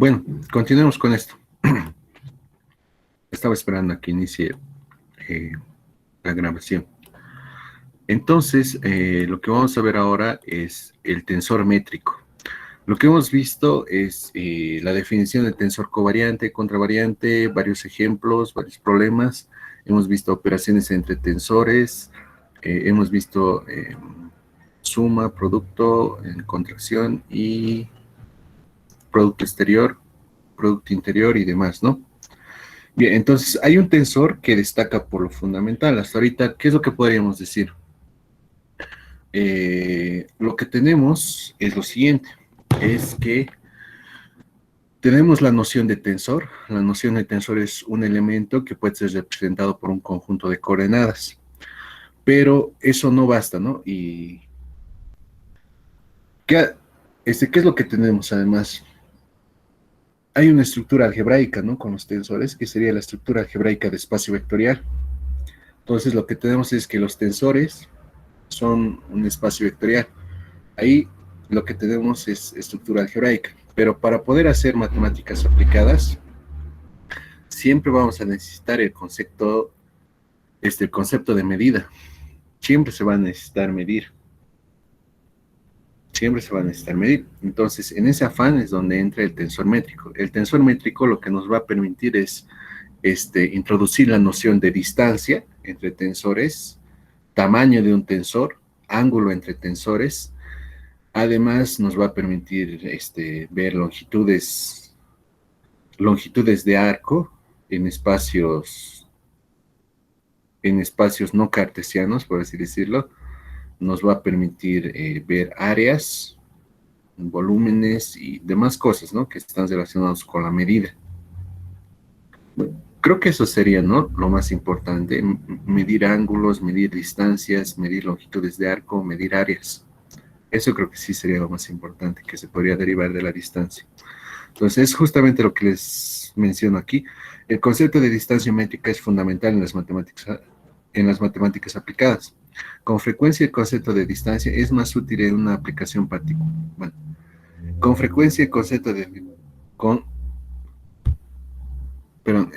Bueno, continuemos con esto. Estaba esperando a que inicie eh, la grabación. Entonces, lo que vamos a ver ahora es el tensor métrico. Lo que hemos visto es la definición del tensor covariante, contravariante, varios ejemplos, varios problemas. Hemos visto operaciones entre tensores, hemos visto suma, producto, contracción y producto exterior, producto interior y demás, ¿no? Bien, entonces hay un tensor que destaca por lo fundamental. Hasta ahorita, ¿qué es lo que podríamos decir? Lo que tenemos es lo siguiente, es que tenemos la noción de tensor. La noción de tensor es un elemento que puede ser representado por un conjunto de coordenadas, pero eso no basta, ¿no? Y ¿qué, ¿qué es lo que tenemos además? Hay una estructura algebraica, ¿no? Con los tensores, que sería la estructura algebraica de espacio vectorial. Entonces lo que tenemos es que los tensores son un espacio vectorial. Ahí lo que tenemos es estructura algebraica, pero para poder hacer matemáticas aplicadas, siempre vamos a necesitar el concepto de medida. Siempre se va a necesitar medir. Siempre se va a necesitar medir. Entonces, en ese afán es donde entra el tensor métrico. El tensor métrico lo que nos va a permitir es introducir la noción de distancia entre tensores, tamaño de un tensor, ángulo entre tensores. Además, nos va a permitir ver longitudes de arco en espacios no cartesianos, por así decirlo. Nos va a permitir ver áreas, volúmenes y demás cosas, ¿no? Que están relacionados con la medida. Bueno, creo que eso sería, ¿no? Lo más importante, medir ángulos, medir distancias, medir longitudes de arco, medir áreas. Eso creo que sí sería lo más importante, que se podría derivar de la distancia. Entonces, es justamente lo que les menciono aquí. El concepto de distancia métrica es fundamental en las matemáticas aplicadas. Con frecuencia, el concepto de distancia es más útil en una aplicación particular. Bueno, con frecuencia, el concepto de... Perdón,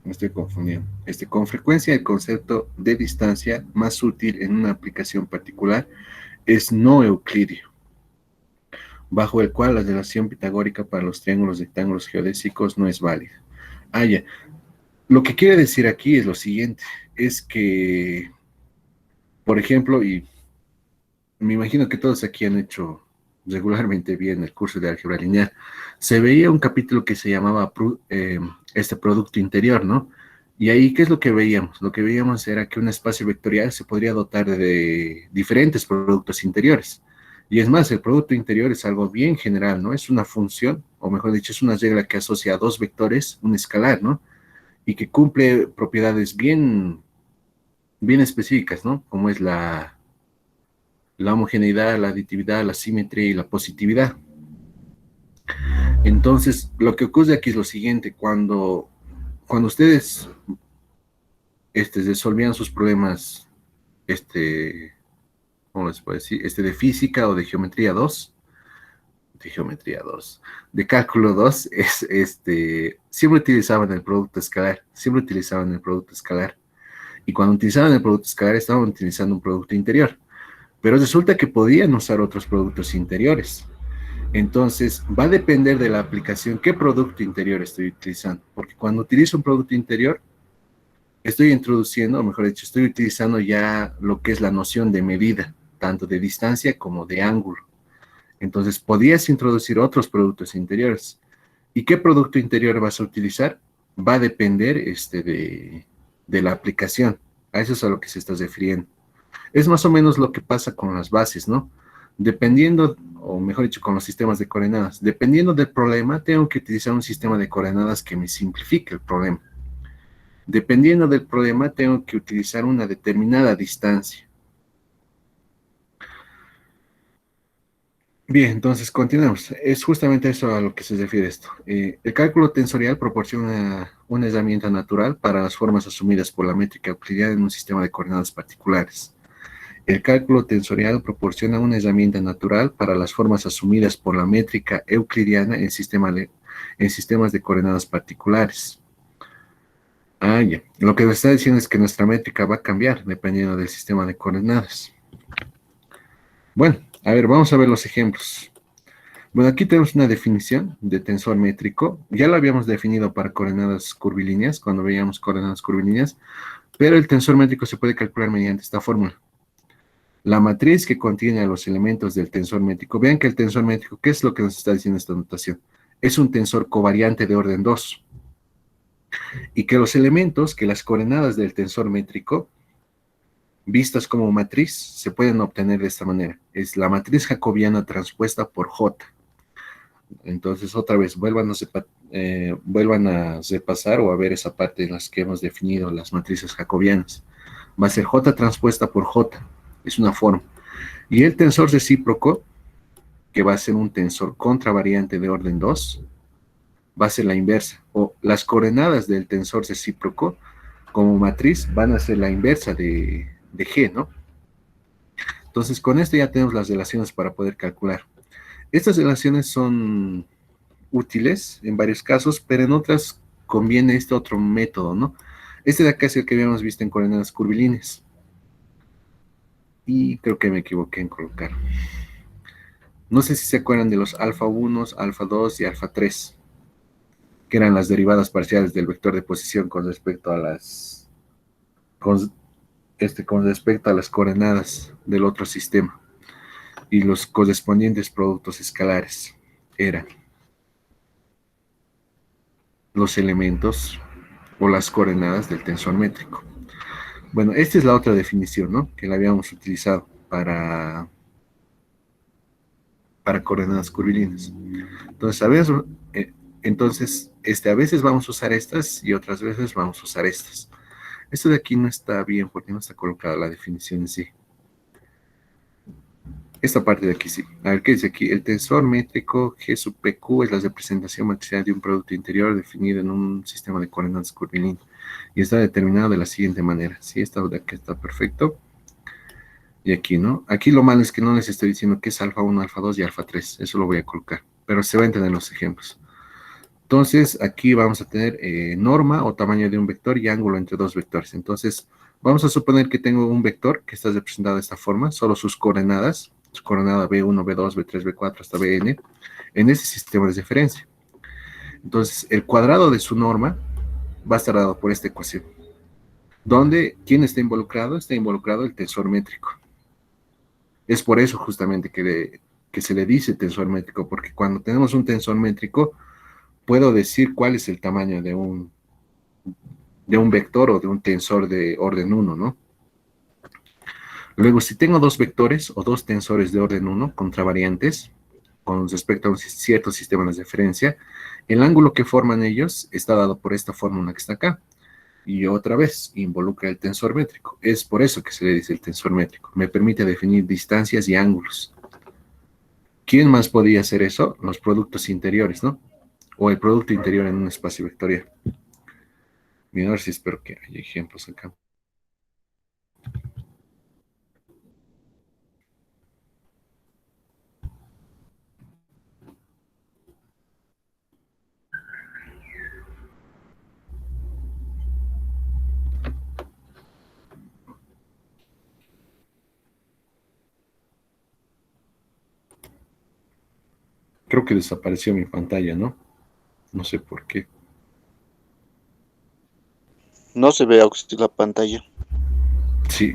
me estoy confundiendo. Con frecuencia, el concepto de distancia más útil en una aplicación particular es no euclidio, bajo el cual la relación pitagórica para los triángulos rectángulos geodésicos no es válida. Ya. Lo que quiere decir aquí es lo siguiente, es que, por ejemplo, y me imagino que todos aquí han hecho regularmente bien el curso de álgebra lineal, se veía un capítulo que se llamaba producto interior, ¿no? Y ahí, ¿qué es lo que veíamos? Lo que veíamos era que un espacio vectorial se podría dotar de diferentes productos interiores. Y es más, el producto interior es algo bien general, ¿no? Es una función, o mejor dicho, es una regla que asocia a dos vectores, un escalar, ¿no? Y que cumple propiedades bien específicas, ¿no? Como es la homogeneidad, la aditividad, la simetría y la positividad. Entonces, lo que ocurre aquí es lo siguiente, cuando ustedes resolvían sus problemas, ¿cómo les puedo decir? De física o de geometría 2, de cálculo 2, siempre utilizaban el producto escalar, y cuando utilizaban el producto escalar estaban utilizando un producto interior, pero resulta que podían usar otros productos interiores. Entonces, va a depender de la aplicación, qué producto interior estoy utilizando, porque cuando utilizo un producto interior, estoy introduciendo, o mejor dicho, estoy utilizando ya lo que es la noción de medida, tanto de distancia como de ángulo. Entonces, podías introducir otros productos interiores. ¿Y qué producto interior vas a utilizar? Va a depender de la aplicación. A eso es a lo que se está refiriendo. Es más o menos lo que pasa con las bases, ¿no? Dependiendo, o mejor dicho, con los sistemas de coordenadas. Dependiendo del problema, tengo que utilizar un sistema de coordenadas que me simplifique el problema. Dependiendo del problema, tengo que utilizar una determinada distancia. Bien, entonces continuamos. Es justamente eso a lo que se refiere esto. El cálculo tensorial proporciona una herramienta natural para las formas asumidas por la métrica euclidiana en un sistema de coordenadas particulares. El cálculo tensorial proporciona una herramienta natural para las formas asumidas por la métrica euclidiana en en sistemas de coordenadas particulares. Ah, ya. Lo que nos está diciendo es que nuestra métrica va a cambiar dependiendo del sistema de coordenadas. Bueno, a ver, vamos a ver los ejemplos. Bueno, aquí tenemos una definición de tensor métrico. Ya lo habíamos definido para coordenadas curvilíneas, cuando veíamos coordenadas curvilíneas, pero el tensor métrico se puede calcular mediante esta fórmula. La matriz que contiene a los elementos del tensor métrico. Vean que el tensor métrico, ¿qué es lo que nos está diciendo esta notación? Es un tensor covariante de orden 2. Y que los elementos, que las coordenadas del tensor métrico, vistas como matriz, se pueden obtener de esta manera. Es la matriz jacobiana transpuesta por J. Entonces, otra vez, vuelvan a repasar o a ver esa parte en las que hemos definido las matrices jacobianas. Va a ser J transpuesta por J. Es una forma. Y el tensor recíproco, que va a ser un tensor contravariante de orden 2, va a ser la inversa. O las coordenadas del tensor recíproco como matriz van a ser la inversa de G, ¿no? Entonces, con esto ya tenemos las relaciones para poder calcular. Estas relaciones son útiles en varios casos, pero en otras conviene este otro método, ¿no? Este de acá es el que habíamos visto en coordenadas curvilíneas. Y creo que me equivoqué en colocar. No sé si se acuerdan de los alfa 1, alfa 2 y alfa 3, que eran las derivadas parciales del vector de posición con respecto a las con respecto a las coordenadas del otro sistema. Y los correspondientes productos escalares eran los elementos o las coordenadas del tensor métrico. Bueno, esta es la otra definición, ¿no? Que la habíamos utilizado para coordenadas curvilíneas. Entonces, a veces vamos a usar estas y otras veces vamos a usar estas. Esto de aquí no está bien porque no está colocada la definición en sí. Esta parte de aquí sí. A ver, ¿qué dice aquí? El tensor métrico G sub PQ es la representación matricial de un producto interior definido en un sistema de coordenadas curvilíneas y está determinado de la siguiente manera. Sí, esta de aquí está perfecto. Y aquí, ¿no? Aquí lo malo es que no les estoy diciendo que es alfa 1, alfa 2 y alfa 3. Eso lo voy a colocar, pero se va a entender en los ejemplos. Entonces, aquí vamos a tener norma o tamaño de un vector y ángulo entre dos vectores. Entonces, vamos a suponer que tengo un vector que está representado de esta forma, solo sus coordenadas, su coordenada B1, B2, B3, B4 hasta Bn, en ese sistema de referencia. Entonces, el cuadrado de su norma va a estar dado por esta ecuación. ¿Dónde? ¿Quién está involucrado? Está involucrado el tensor métrico. Es por eso justamente que se le dice tensor métrico, porque cuando tenemos un tensor métrico, puedo decir cuál es el tamaño de un vector o de un tensor de orden 1, ¿no? Luego, si tengo dos vectores o dos tensores de orden 1 contravariantes con respecto a un cierto sistema de referencia, el ángulo que forman ellos está dado por esta fórmula que está acá. Y otra vez, involucra el tensor métrico. Es por eso que se le dice el tensor métrico. Me permite definir distancias y ángulos. ¿Quién más podía hacer eso? Los productos interiores, ¿no? O el producto interior en un espacio vectorial. Mira, a ver si espero que haya ejemplos acá. Creo que desapareció mi pantalla, ¿no? No sé por qué. No se ve Augusto, la pantalla. Sí,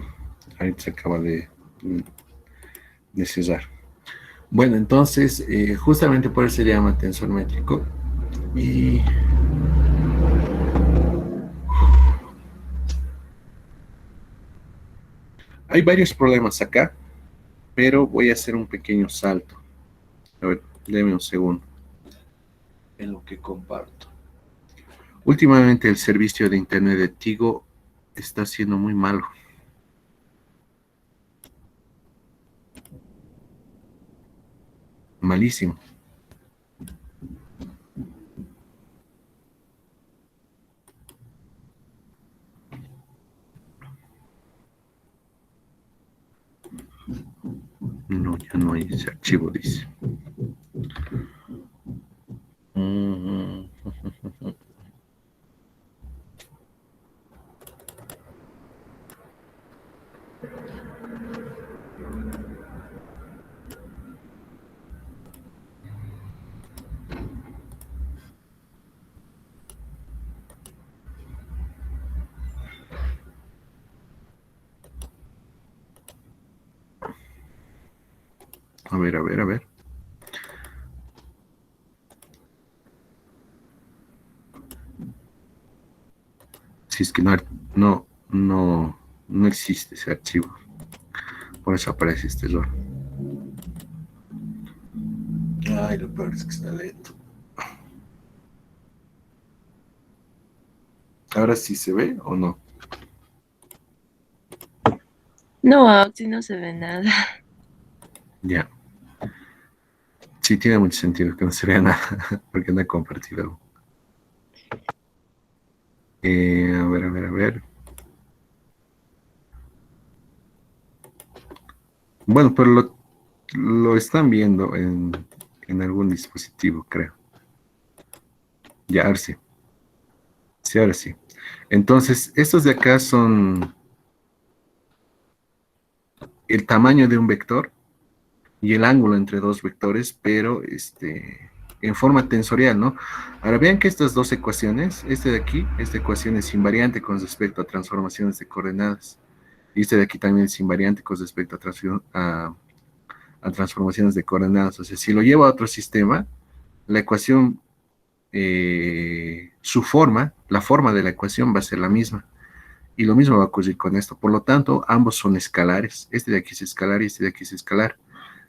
ahorita se acaba de cerrar. Bueno, entonces, justamente por eso se llama tensor métrico. Y hay varios problemas acá, pero voy a hacer un pequeño salto. A ver, déme un segundo en lo que comparto. Últimamente el servicio de internet de Tigo está siendo muy malo. Malísimo. No, ya no hay ese archivo, dice. A ver, a ver, a ver. Si es que no existe ese archivo. Por eso aparece este error. Ay, lo peor es que está lento. ¿Ahora sí se ve o no? No, Auxi, no se ve nada. Ya. Sí, tiene mucho sentido que no se vea nada, porque no he compartido. A ver, a ver, a ver. Bueno, pero lo están viendo en algún dispositivo, creo. Ya, ahora sí. Sí, ahora sí. Entonces, estos de acá son el tamaño de un vector y el ángulo entre dos vectores, pero en forma tensorial, ¿no? Ahora vean que estas dos ecuaciones, de aquí, esta ecuación es invariante con respecto a transformaciones de coordenadas. Y de aquí también es invariante con respecto a transformaciones de coordenadas. O sea, si lo llevo a otro sistema, la ecuación, su forma, la forma de la ecuación va a ser la misma. Y lo mismo va a ocurrir con esto. Por lo tanto, ambos son escalares. Este de aquí es escalar y este de aquí es escalar.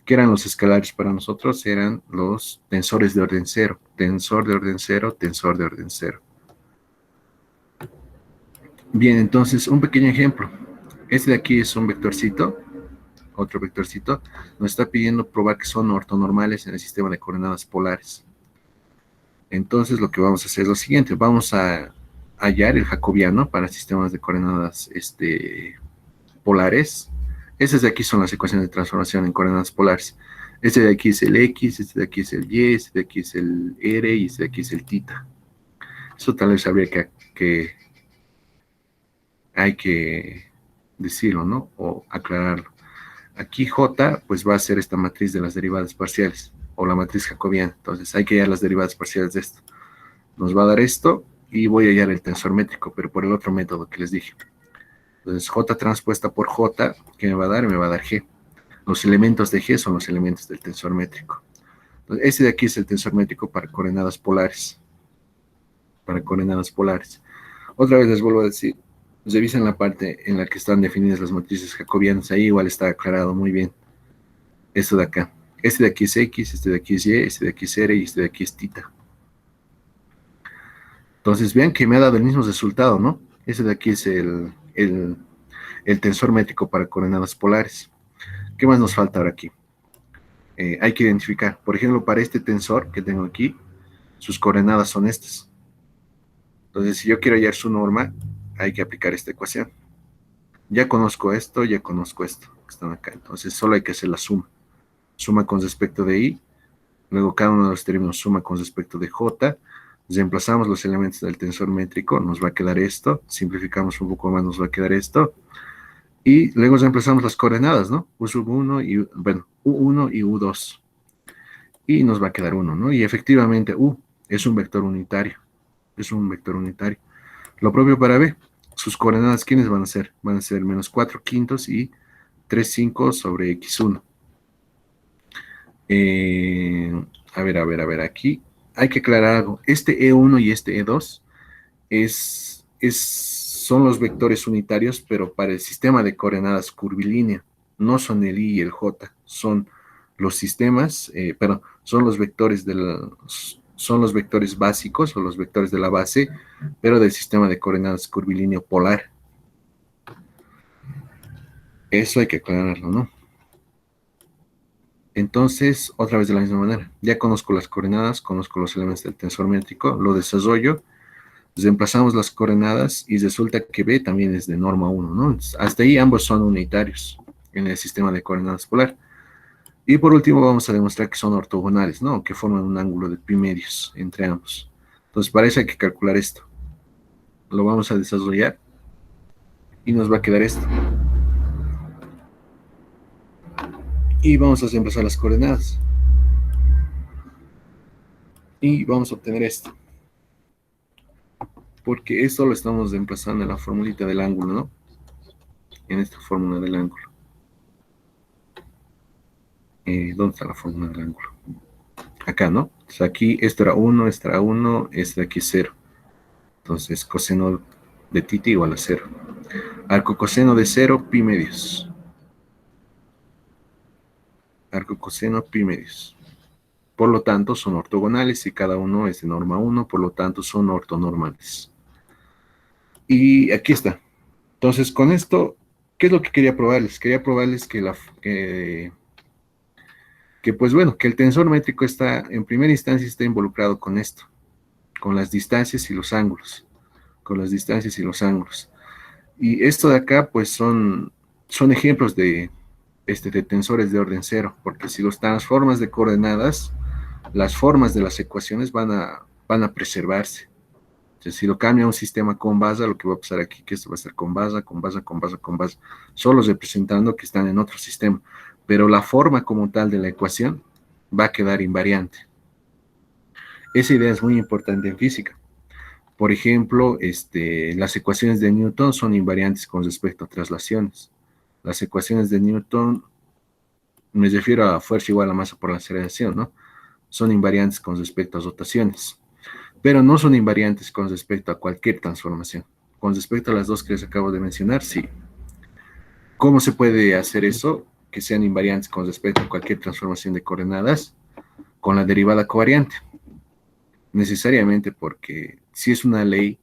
¿Qué eran los escalares para nosotros? Eran los tensores de orden cero. Tensor de orden cero, tensor de orden cero. Bien, entonces, un pequeño ejemplo. Este de aquí es un vectorcito, otro vectorcito. Nos está pidiendo probar que son ortonormales en el sistema de coordenadas polares. Entonces, lo que vamos a hacer es lo siguiente. Vamos a hallar el jacobiano para sistemas de coordenadas polares. Estas de aquí son las ecuaciones de transformación en coordenadas polares. Este de aquí es el X, este de aquí es el Y, este de aquí es el R y este de aquí es el tita. Eso tal vez habría que hay que decirlo, ¿no? O aclararlo. Aquí J, pues va a ser esta matriz de las derivadas parciales, o la matriz jacobiana. Entonces hay que hallar las derivadas parciales de esto. Nos va a dar esto, y voy a hallar el tensor métrico, pero por el otro método que les dije. Entonces J transpuesta por J, ¿qué me va a dar? Me va a dar G. Los elementos de G son los elementos del tensor métrico. Entonces, este de aquí es el tensor métrico para coordenadas polares. Para coordenadas polares. Otra vez les vuelvo a decir, revisen la parte en la que están definidas las matrices jacobianas. Ahí igual está aclarado muy bien. Esto de acá. Este de aquí es X, este de aquí es Y, este de aquí es R y este de aquí es tita. Entonces vean que me ha dado el mismo resultado, ¿no? Este de aquí es el tensor métrico para coordenadas polares. ¿Qué más nos falta ahora aquí? Hay que identificar, por ejemplo, para este tensor que tengo aquí, sus coordenadas son estas. Entonces, si yo quiero hallar su norma, hay que aplicar esta ecuación. Ya conozco esto, que están acá. Entonces, solo hay que hacer la suma. Suma con respecto de I, luego cada uno de los términos suma con respecto de J, reemplazamos los elementos del tensor métrico, nos va a quedar esto, simplificamos un poco más, nos va a quedar esto, y luego reemplazamos las coordenadas, ¿no? U1 y, bueno, U1 y U2. Y nos va a quedar 1, ¿no? Y efectivamente, U es un vector unitario. Es un vector unitario. Lo propio para B. Sus coordenadas, ¿quiénes van a ser? Van a ser menos 4 quintos y 3 5 sobre X1. A ver, aquí hay que aclarar algo. Este E1 y este E2 son los vectores unitarios, pero para el sistema de coordenadas curvilínea. No son el I y el J, son los sistemas, perdón, son los vectores son los vectores básicos o los vectores de la base, pero del sistema de coordenadas curvilíneo polar. Eso hay que aclararlo, ¿no? Entonces, otra vez de la misma manera, ya conozco las coordenadas, conozco los elementos del tensor métrico, lo desarrollo, reemplazamos las coordenadas y resulta que B también es de norma 1, ¿no? Entonces, hasta ahí ambos son unitarios en el sistema de coordenadas polar. Y por último vamos a demostrar que son ortogonales, ¿no? Que forman un ángulo de pi medios entre ambos. Entonces, para eso hay que calcular esto. Lo vamos a desarrollar y nos va a quedar esto. Y vamos a reemplazar las coordenadas. Y vamos a obtener esto. Porque esto lo estamos reemplazando en la formulita del ángulo, ¿no? En esta fórmula del ángulo. ¿Dónde está la fórmula del ángulo? Acá, ¿no? Entonces aquí esto era 1, esto era 1, este de aquí es 0. Entonces coseno de θ igual a 0. Arco coseno de 0, pi medios. Arco coseno, pi medios. Por lo tanto, son ortogonales y cada uno es de norma 1, por lo tanto, son ortonormales. Y aquí está. Entonces, con esto, ¿qué es lo que quería probarles? Quería probarles pues bueno, que el tensor métrico está, en primera instancia, está involucrado con esto, con las distancias y los ángulos. Con las distancias y los ángulos. Y esto de acá, pues son ejemplos de tensores de orden cero, porque si los transformas de coordenadas, las formas de las ecuaciones van a preservarse. Entonces, si lo cambia a un sistema con base, lo que va a pasar aquí, que esto va a ser con base, con base, con base, con base, solo representando que están en otro sistema. Pero la forma como tal de la ecuación va a quedar invariante. Esa idea es muy importante en física. Por ejemplo, las ecuaciones de Newton son invariantes con respecto a traslaciones. Las ecuaciones de Newton, me refiero a fuerza igual a masa por la aceleración, ¿no? Son invariantes con respecto a rotaciones, pero no son invariantes con respecto a cualquier transformación. Con respecto a las dos que les acabo de mencionar, sí. ¿Cómo se puede hacer eso? Que sean invariantes con respecto a cualquier transformación de coordenadas con la derivada covariante. Necesariamente porque si es una ley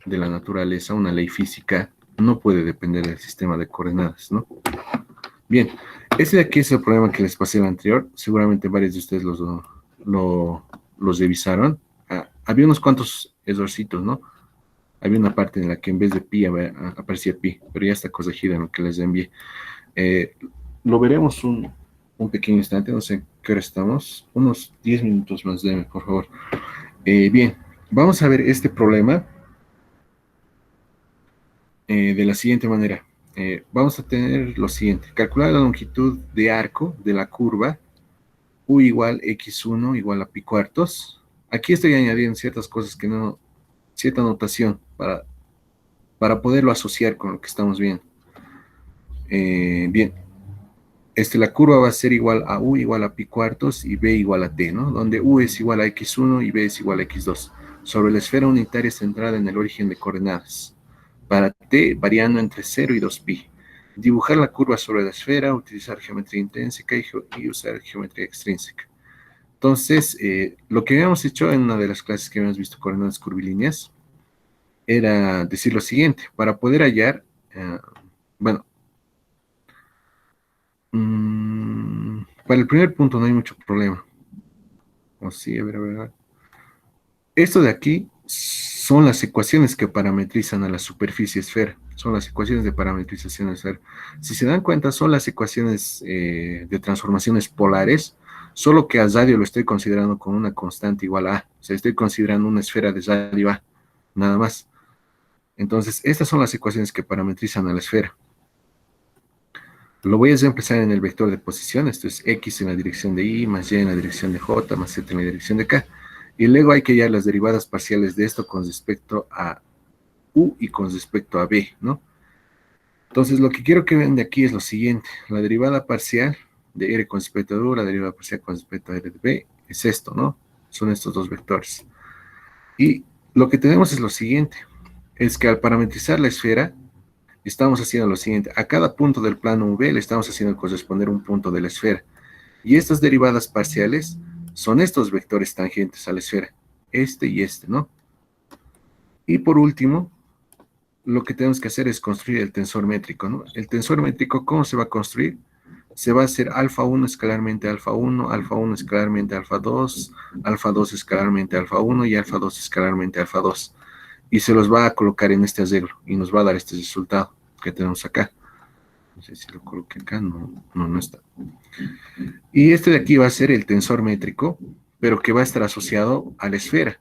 de la naturaleza, una ley física, no puede depender del sistema de coordenadas, ¿no? Bien, este de aquí es el problema que les pasé el anterior. Seguramente varios de ustedes los revisaron. Había unos cuantos errorcitos, ¿no? Había una parte en la que en vez de pi aparecía pi, pero ya está corregida en lo que les envié. Lo veremos un pequeño instante, no sé qué hora estamos. Unos 10 minutos más, denme, por favor. Bien, vamos a ver este problema de la siguiente manera. Vamos a tener lo siguiente. Calcular la longitud de arco de la curva u igual x1 igual a pi cuartos. Aquí estoy añadiendo ciertas cosas que no, cierta notación para poderlo asociar con lo que estamos viendo. Bien, la curva va a ser igual a u igual a pi cuartos y b igual a t, ¿no? Donde u es igual a x1 y b es igual a x2, sobre la esfera unitaria centrada en el origen de coordenadas. Para t variando entre 0 y 2pi. Dibujar la curva sobre la esfera, utilizar geometría intrínseca y usar geometría extrínseca. Entonces, lo que habíamos hecho en una de las clases que habíamos visto coordenadas curvilíneas era decir lo siguiente: para poder hallar, bueno, para el primer punto no hay mucho problema. O sí, a ver. Esto de aquí son las ecuaciones que parametrizan a la superficie esfera. Son las ecuaciones de parametrización de esfera. Si se dan cuenta, son las ecuaciones de transformaciones polares, solo que a radio lo estoy considerando con una constante igual a A. O sea, estoy considerando una esfera de radio A, nada más. Entonces, estas son las ecuaciones que parametrizan a la esfera. Lo voy a empezar en el vector de posición. Esto es x en la dirección de y, más y en la dirección de j, más z en la dirección de k. Y luego hay que hallar las derivadas parciales de esto con respecto a u y con respecto a b, ¿no? Entonces, lo que quiero que vean de aquí es lo siguiente. La derivada parcial de r con respecto a u, la derivada parcial con respecto a r de b, es esto, ¿no? Son estos dos vectores. Y lo que tenemos es lo siguiente. Es que al parametrizar la esfera, estamos haciendo lo siguiente. A cada punto del plano v le estamos haciendo corresponder un punto de la esfera. Y estas derivadas parciales son estos vectores tangentes a la esfera, este y este, ¿no? Y por último, lo que tenemos que hacer es construir el tensor métrico, ¿no? El tensor métrico, ¿cómo se va a construir? Se va a hacer alfa 1 escalarmente alfa 1, alfa 1 escalarmente alfa 2, alfa 2 escalarmente alfa 1 y alfa 2 escalarmente alfa 2. Y se los va a colocar en este arreglo y nos va a dar este resultado que tenemos acá. No sé si lo coloqué acá, no está. Y este de aquí va a ser el tensor métrico, pero que va a estar asociado a la esfera.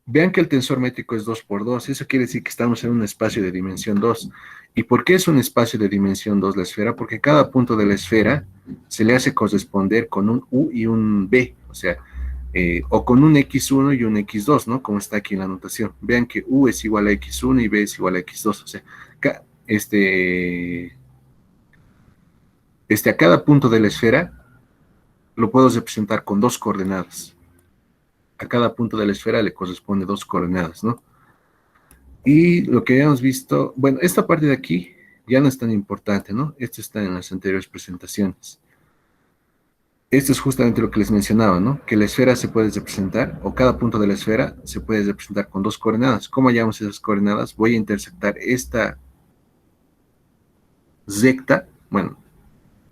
Vean que el tensor métrico es 2 por 2, eso quiere decir que estamos en un espacio de dimensión 2. ¿Y por qué es un espacio de dimensión 2 la esfera? Porque cada punto de la esfera se le hace corresponder con un U y un B, o sea, o con un X1 y un X2, ¿no? Como está aquí en la anotación. Vean que U es igual a X1 y B es igual a X2, o sea, a cada punto de la esfera lo puedo representar con dos coordenadas. A cada punto de la esfera le corresponde dos coordenadas, ¿no? Y lo que habíamos visto, bueno, esta parte de aquí ya no es tan importante, ¿no? Esto está en las anteriores presentaciones. Esto es justamente lo que les mencionaba, ¿no? Que la esfera se puede representar, o cada punto de la esfera se puede representar con dos coordenadas. ¿Cómo hallamos esas coordenadas? Voy a intersectar esta recta, bueno,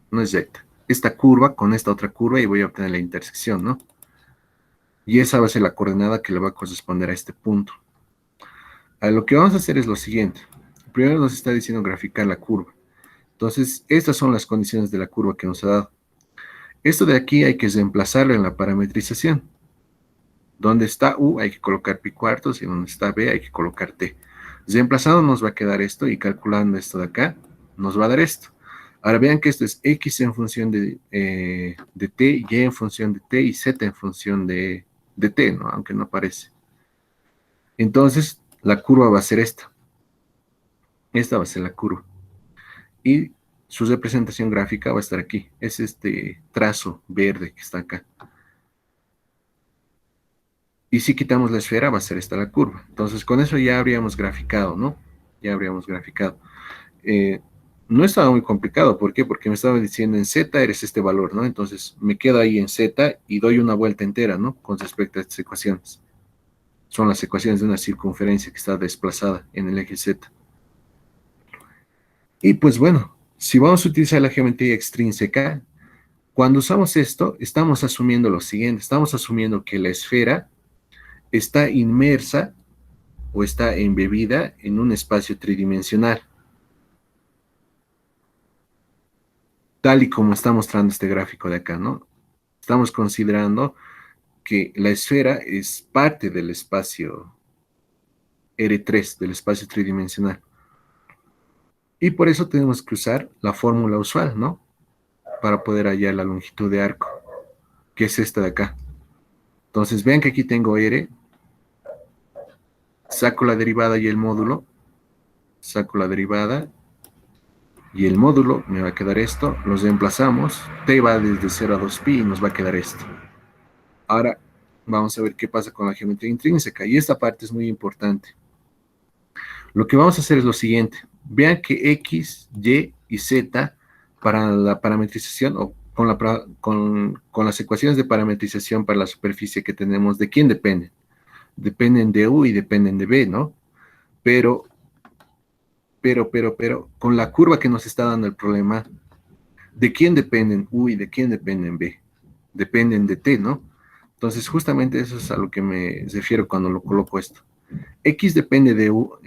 no es recta, esta curva con esta otra curva y voy a obtener la intersección, ¿no? Y esa va a ser la coordenada que le va a corresponder a este punto. Lo que vamos a hacer es lo siguiente. Primero nos está diciendo graficar la curva. Entonces, estas son las condiciones de la curva que nos ha dado. Esto de aquí hay que reemplazarlo en la parametrización. Donde está U hay que colocar pi cuartos y donde está B hay que colocar T. Reemplazando nos va a quedar esto y calculando esto de acá nos va a dar esto. Ahora vean que esto es X en función de T, Y en función de T y Z en función de T, ¿no? Aunque no aparece. Entonces, la curva va a ser esta. Esta va a ser la curva. Y su representación gráfica va a estar aquí. Es este trazo verde que está acá. Y si quitamos la esfera, va a ser esta la curva. Entonces, con eso ya habríamos graficado, ¿no? Ya habríamos graficado. No estaba muy complicado. ¿Por qué? Porque me estaba diciendo en Z eres este valor, ¿no? Entonces, me quedo ahí en Z y doy una vuelta entera, ¿no? Con respecto a estas ecuaciones. Son las ecuaciones de una circunferencia que está desplazada en el eje Z. Y pues bueno, si vamos a utilizar la geometría extrínseca, cuando usamos esto, estamos asumiendo lo siguiente. Estamos asumiendo que la esfera está inmersa o está embebida en un espacio tridimensional, tal y como está mostrando este gráfico de acá, ¿no? Estamos considerando que la esfera es parte del espacio R3, del espacio tridimensional. Y por eso tenemos que usar la fórmula usual, ¿no? Para poder hallar la longitud de arco, que es esta de acá. Entonces, vean que aquí tengo R, saco la derivada y el módulo, saco la derivada y el módulo, me va a quedar esto, los reemplazamos, t va desde 0 a 2pi y nos va a quedar esto. Ahora vamos a ver qué pasa con la geometría intrínseca, y esta parte es muy importante. Lo que vamos a hacer es lo siguiente, vean que X, Y y Z para la parametrización, o con las ecuaciones de parametrización para la superficie que tenemos, ¿de quién dependen? Dependen de U y dependen de B, ¿no? Pero, con la curva que nos está dando el problema, ¿de quién dependen U y de quién dependen B? Dependen de T, ¿no? Entonces, justamente eso es a lo que me refiero cuando lo coloco esto. X depende de U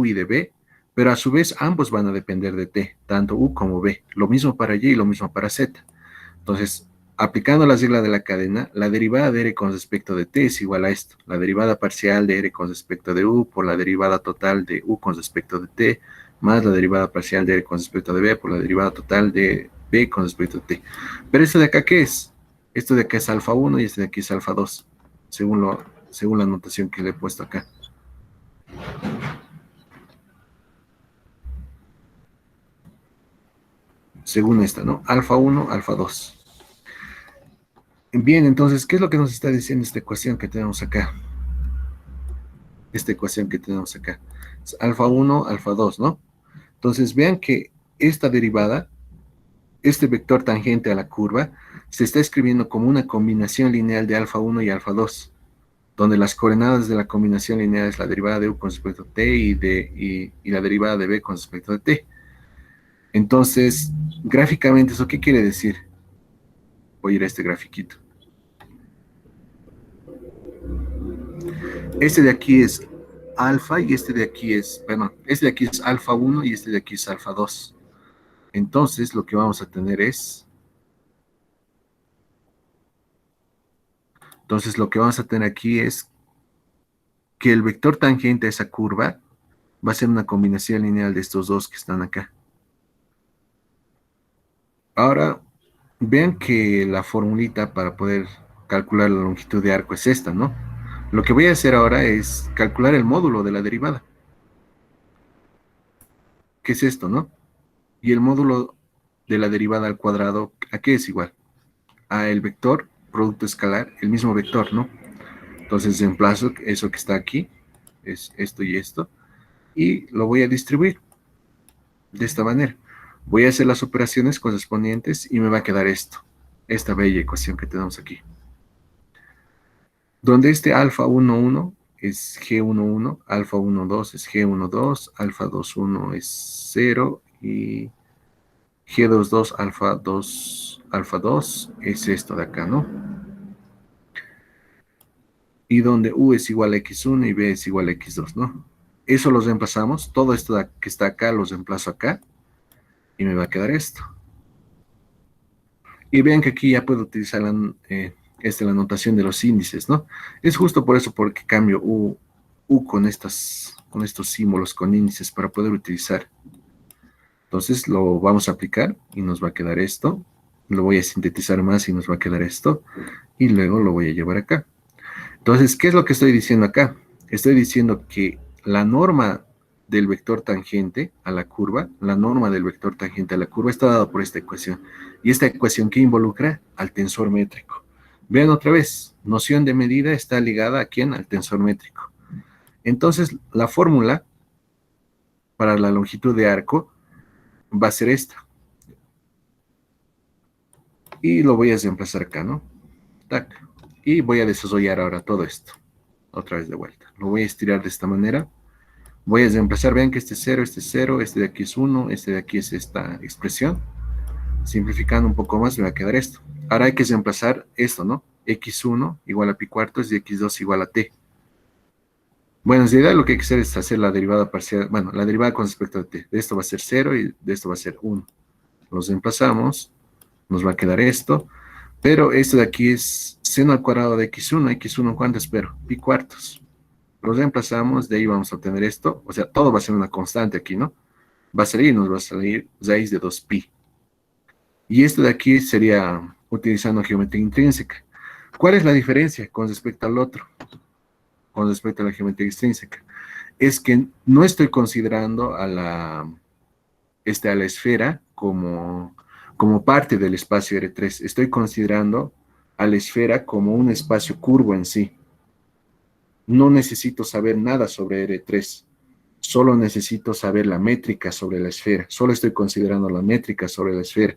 y de B, pero a su vez ambos van a depender de T, tanto U como B. Lo mismo para Y y lo mismo para Z. Entonces, aplicando la regla de la cadena, la derivada de R con respecto de T es igual a esto. La derivada parcial de R con respecto de U por la derivada total de U con respecto de T, más la derivada parcial de R con respecto de B por la derivada total de B con respecto de T. Pero esto de acá, ¿qué es? Esto de acá es alfa 1 y este de aquí es alfa 2, según la notación que le he puesto acá. Según esta, ¿no? Alfa 1, alfa 2. Bien, entonces, ¿qué es lo que nos está diciendo esta ecuación que tenemos acá? Esta ecuación que tenemos acá. Es alfa 1, alfa 2, ¿no? Entonces, vean que esta derivada, este vector tangente a la curva, se está escribiendo como una combinación lineal de alfa 1 y alfa 2, donde las coordenadas de la combinación lineal es la derivada de U con respecto a T y la derivada de B con respecto a T. Entonces, gráficamente, ¿eso qué quiere decir? Voy a ir a este grafiquito. Este de aquí es alfa y este de aquí es, perdón, este de aquí es alfa 1 y este de aquí es alfa 2. Entonces, lo que vamos a tener es, que el vector tangente a esa curva Va a ser una combinación lineal de estos dos que están acá. Ahora, vean que la formulita para poder calcular la longitud de arco es esta, ¿no? Lo que voy a hacer ahora es calcular el módulo de la derivada. ¿Qué es esto, no? Y el módulo de la derivada al cuadrado, ¿a qué es igual? A el vector, producto escalar, el mismo vector, ¿no? Entonces reemplazo eso que está aquí, es esto y esto, y lo voy a distribuir de esta manera. Voy a hacer las operaciones correspondientes y me va a quedar esto, esta bella ecuación que tenemos aquí. Donde este alfa 1,1 es G11, alfa 1,2 es G12, alfa 2,1 es 0 y G22 alfa 2 es esto de acá, ¿no? Y donde U es igual a X1 y B es igual a X2, ¿no? Eso los reemplazamos, todo esto que está acá los reemplazo acá y me va a quedar esto. Y vean que aquí ya puedo utilizar la notación de los índices, ¿no? Es justo por eso porque cambio U con estos símbolos, con índices para poder utilizar. Entonces lo vamos a aplicar y nos va a quedar esto. Lo voy a sintetizar más y nos va a quedar esto. Y luego lo voy a llevar acá. Entonces, ¿qué es lo que estoy diciendo acá? Estoy diciendo que la norma del vector tangente a la curva, está dada por esta ecuación. Y esta ecuación que involucra al tensor métrico. Vean otra vez, noción de medida está ligada ¿a quién? Al tensor métrico. Entonces, la fórmula para la longitud de arco va a ser esta. Y lo voy a reemplazar acá, ¿no? Tac. Y voy a desarrollar ahora todo esto. Otra vez de vuelta. Lo voy a estirar de esta manera. Voy a reemplazar, vean que este es 0, este de aquí es 1, este de aquí es esta expresión. Simplificando un poco más me va a quedar esto. Ahora hay que reemplazar esto, ¿no? X1 igual a pi cuartos y X2 igual a t. Bueno, en realidad lo que hay que hacer es hacer la derivada parcial, bueno, la derivada con respecto a t. De esto va a ser 0 y de esto va a ser 1. Los reemplazamos, nos va a quedar esto, pero esto de aquí es seno al cuadrado de x1. X1, ¿cuánto espero? Pi cuartos. Los reemplazamos, de ahí vamos a obtener esto, o sea, todo va a ser una constante aquí, ¿no? Nos va a salir raíz de 2pi. Y esto de aquí sería utilizando geometría intrínseca. ¿Cuál es la diferencia con respecto al otro? Con respecto a la geometría extrínseca. Es que no estoy considerando a la esfera como parte del espacio R3. Estoy considerando a la esfera como un espacio curvo en sí. No necesito saber nada sobre R3. Solo necesito saber la métrica sobre la esfera. Solo estoy considerando la métrica sobre la esfera.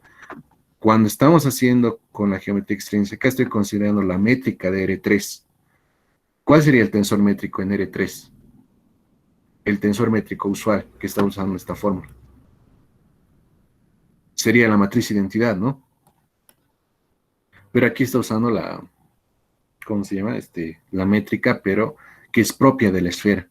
Cuando estamos haciendo con la geometría extrínseca, estoy considerando la métrica de R3. ¿Cuál sería el tensor métrico en R3? El tensor métrico usual que está usando esta fórmula. Sería la matriz identidad, ¿no? Pero aquí está usando la, ¿cómo se llama? La métrica, pero que es propia de la esfera.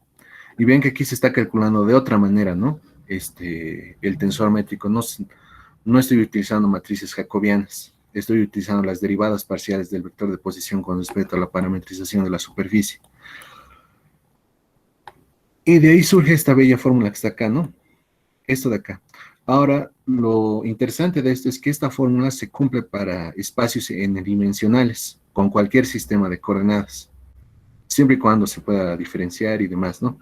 Y ven que aquí se está calculando de otra manera, ¿no? El tensor métrico. No estoy utilizando matrices jacobianas. Estoy utilizando las derivadas parciales del vector de posición con respecto a la parametrización de la superficie. Y de ahí surge esta bella fórmula que está acá, ¿no? Esto de acá. Ahora, lo interesante de esto es que esta fórmula se cumple para espacios n-dimensionales, con cualquier sistema de coordenadas, siempre y cuando se pueda diferenciar y demás, ¿no?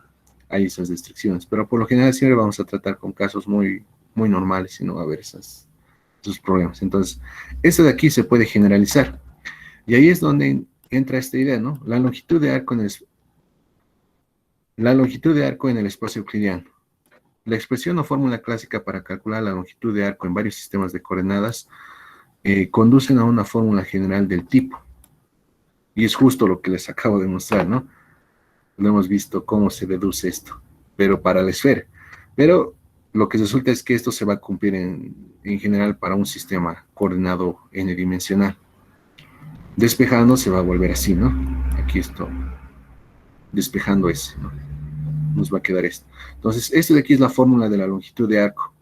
Hay esas restricciones, pero por lo general siempre vamos a tratar con casos muy, muy normales y no va a haber esos problemas. Entonces, esto de aquí se puede generalizar. Y ahí es donde entra esta idea, ¿no? La longitud de arco en el espacio euclidiano. La expresión o fórmula clásica para calcular la longitud de arco en varios sistemas de coordenadas conducen a una fórmula general del tipo. Y es justo lo que les acabo de mostrar, ¿no? No hemos visto cómo se deduce esto, pero para la esfera. Pero lo que resulta es que esto se va a cumplir en general para un sistema coordenado n-dimensional. Despejando se va a volver así, ¿no? Aquí esto, despejando ese, ¿no? Nos va a quedar esto. Entonces, esto de aquí es la fórmula de la longitud de arco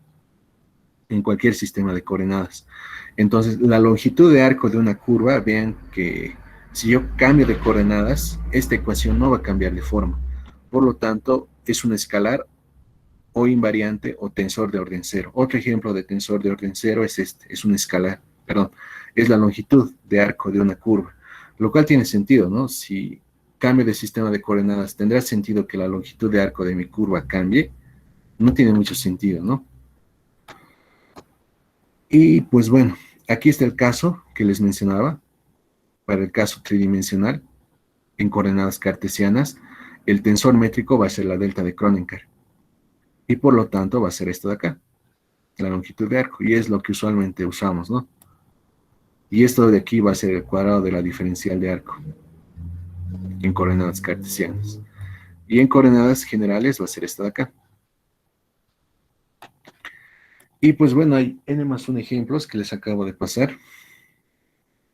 en cualquier sistema de coordenadas. Entonces, la longitud de arco de una curva, vean que si yo cambio de coordenadas, esta ecuación no va a cambiar de forma. Por lo tanto, es un escalar o invariante o tensor de orden cero. Otro ejemplo de tensor de orden cero es este, es un escalar, perdón, es la longitud de arco de una curva, lo cual tiene sentido, ¿no? Si cambio de sistema de coordenadas, ¿tendrá sentido que la longitud de arco de mi curva cambie? No tiene mucho sentido, ¿no? Y pues bueno, aquí está el caso que les mencionaba, para el caso tridimensional, en coordenadas cartesianas, el tensor métrico va a ser la delta de Kronecker, y por lo tanto va a ser esto de acá, la longitud de arco, y es lo que usualmente usamos, ¿no? Y esto de aquí va a ser el cuadrado de la diferencial de arco, en coordenadas cartesianas. Y en coordenadas generales va a ser esto de acá. Y pues bueno, hay n+1 ejemplos que les acabo de pasar.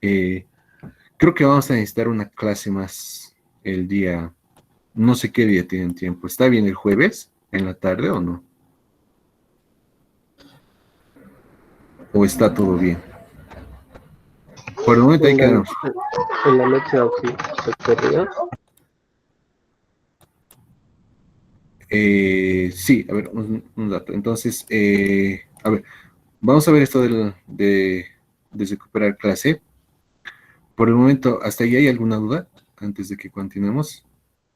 Creo que vamos a necesitar una clase más el día, no sé qué día tienen tiempo. ¿Está bien el jueves en la tarde o no? ¿O está todo bien? Por el momento ahí quedamos. En la noche sí, se podría. Sí, a ver, un dato. Entonces, a ver, vamos a ver esto de recuperar clase. Por el momento, ¿hasta ahí hay alguna duda antes de que continuemos?